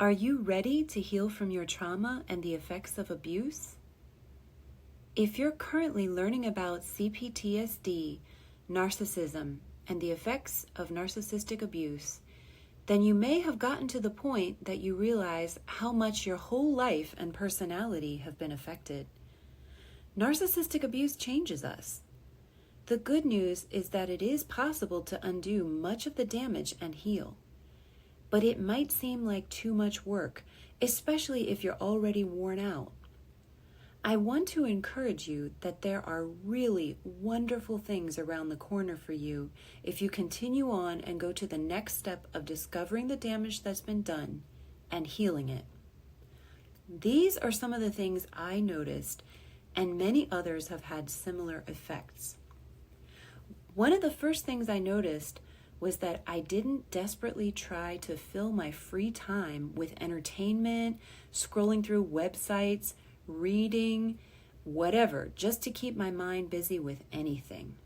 Are you ready to heal from your trauma and the effects of abuse? If you're currently learning about CPTSD, narcissism, and the effects of narcissistic abuse, then you may have gotten to the point that you realize how much your whole life and personality have been affected. Narcissistic abuse changes us. The good news is that it is possible to undo much of the damage and heal. But it might seem like too much work, especially if you're already worn out. I want to encourage you that there are really wonderful things around the corner for you if you continue on and go to the next step of discovering the damage that's been done and healing it. These are some of the things I noticed, and many others have had similar effects. One of the first things I noticed was that I didn't desperately try to fill my free time with entertainment, scrolling through websites, reading, whatever, just to keep my mind busy with anything.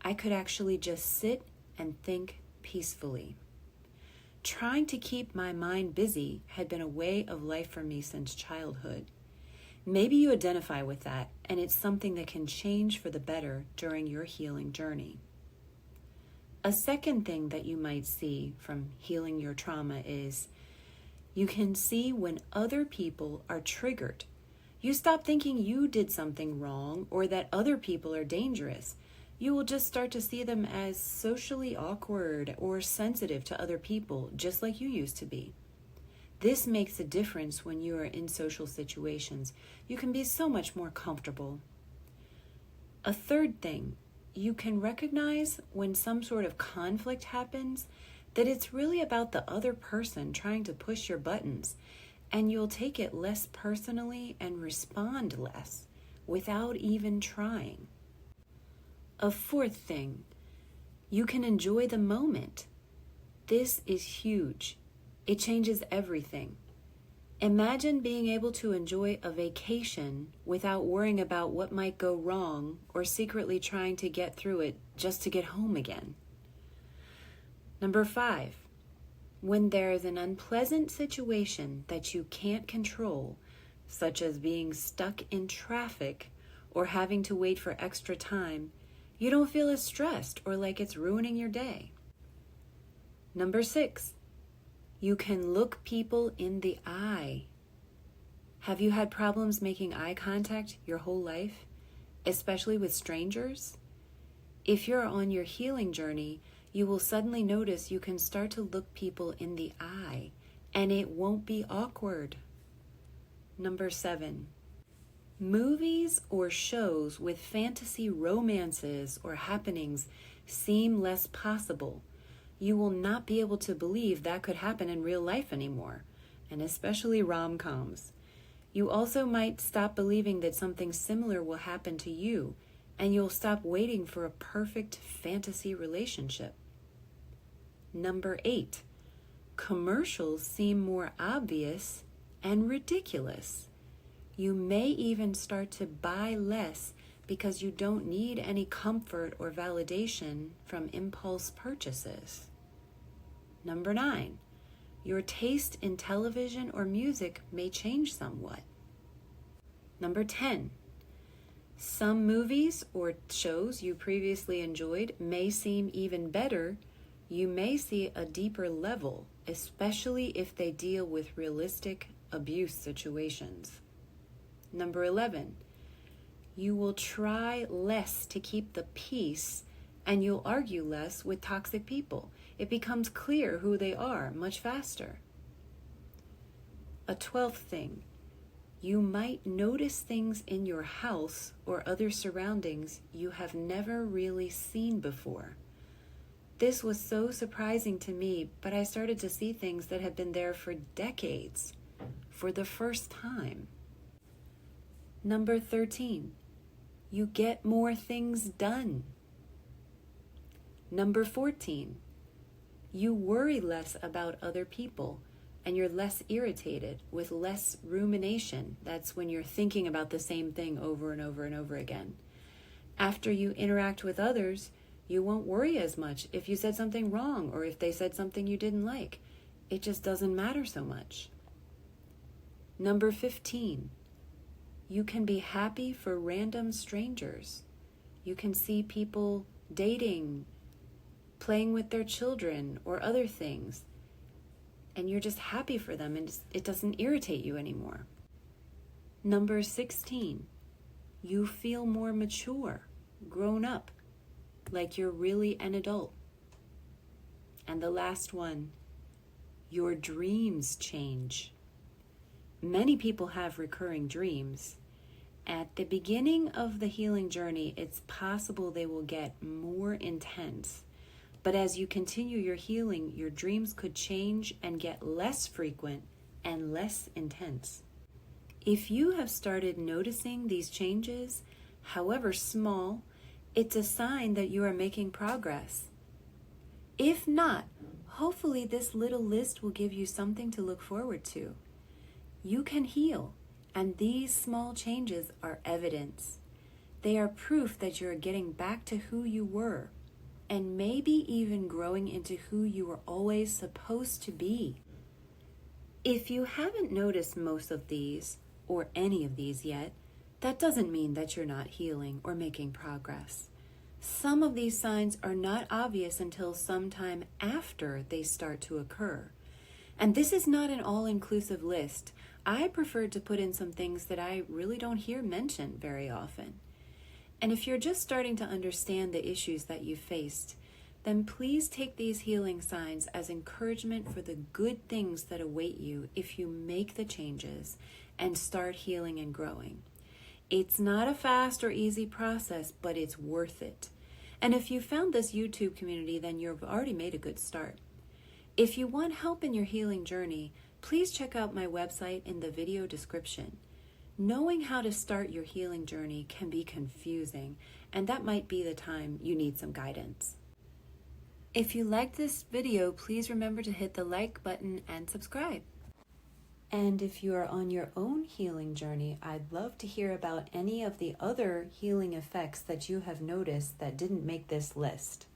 I could actually just sit and think peacefully. Trying to keep my mind busy had been a way of life for me since childhood. Maybe you identify with that, and it's something that can change for the better during your healing journey. A second thing that you might see from healing your trauma is you can see when other people are triggered. You stop thinking you did something wrong or that other people are dangerous. You will just start to see them as socially awkward or sensitive to other people, just like you used to be. This makes a difference when you are in social situations. You can be so much more comfortable. A third thing, you can recognize when some sort of conflict happens that it's really about the other person trying to push your buttons, and you'll take it less personally and respond less without even trying. A fourth thing, you can enjoy the moment. This is huge. It changes everything. Imagine being able to enjoy a vacation without worrying about what might go wrong or secretly trying to get through it just to get home again. Number 5, when there is an unpleasant situation that you can't control, such as being stuck in traffic or having to wait for extra time, you don't feel as stressed or like it's ruining your day. Number 6, you can look people in the eye. Have you had problems making eye contact your whole life, especially with strangers? If you're on your healing journey, you will suddenly notice you can start to look people in the eye, and it won't be awkward. Number 7, movies or shows with fantasy romances or happenings seem less possible. You will not be able to believe that could happen in real life anymore, and especially rom-coms. You also might stop believing that something similar will happen to you, and you'll stop waiting for a perfect fantasy relationship. Number 8, commercials seem more obvious and ridiculous. You may even start to buy less because you don't need any comfort or validation from impulse purchases. Number 9, your taste in television or music may change somewhat. Number 10, some movies or shows you previously enjoyed may seem even better. You may see a deeper level, especially if they deal with realistic abuse situations. Number 11, you will try less to keep the peace, and you'll argue less with toxic people. It becomes clear who they are much faster. A 12th thing, you might notice things in your house or other surroundings you have never really seen before. This was so surprising to me, but I started to see things that had been there for decades for the first time. Number 13, you get more things done. Number 14, you worry less about other people and you're less irritated with less rumination. That's when you're thinking about the same thing over and over and over again. After you interact with others, you won't worry as much if you said something wrong or if they said something you didn't like. It just doesn't matter so much. Number 15, you can be happy for random strangers. You can see people dating, playing with their children, or other things, and you're just happy for them and it doesn't irritate you anymore. Number 16, you feel more mature, grown up, like you're really an adult. And the last one, your dreams change. Many people have recurring dreams. At the beginning of the healing journey, it's possible they will get more intense. But as you continue your healing, your dreams could change and get less frequent and less intense. If you have started noticing these changes, however small, it's a sign that you are making progress. If not, hopefully this little list will give you something to look forward to. You can heal, and these small changes are evidence. They are proof that you are getting back to who you were, and maybe even growing into who you were always supposed to be. If you haven't noticed most of these, or any of these yet, that doesn't mean that you're not healing or making progress. Some of these signs are not obvious until sometime after they start to occur. And this is not an all-inclusive list. I prefer to put in some things that I really don't hear mentioned very often. And if you're just starting to understand the issues that you've faced, then please take these healing signs as encouragement for the good things that await you if you make the changes and start healing and growing. It's not a fast or easy process, but it's worth it. And if you found this YouTube community, then you've already made a good start. If you want help in your healing journey, please check out my website in the video description. Knowing how to start your healing journey can be confusing, and that might be the time you need some guidance. If you liked this video, please remember to hit the like button and subscribe. And if you are on your own healing journey, I'd love to hear about any of the other healing effects that you have noticed that didn't make this list.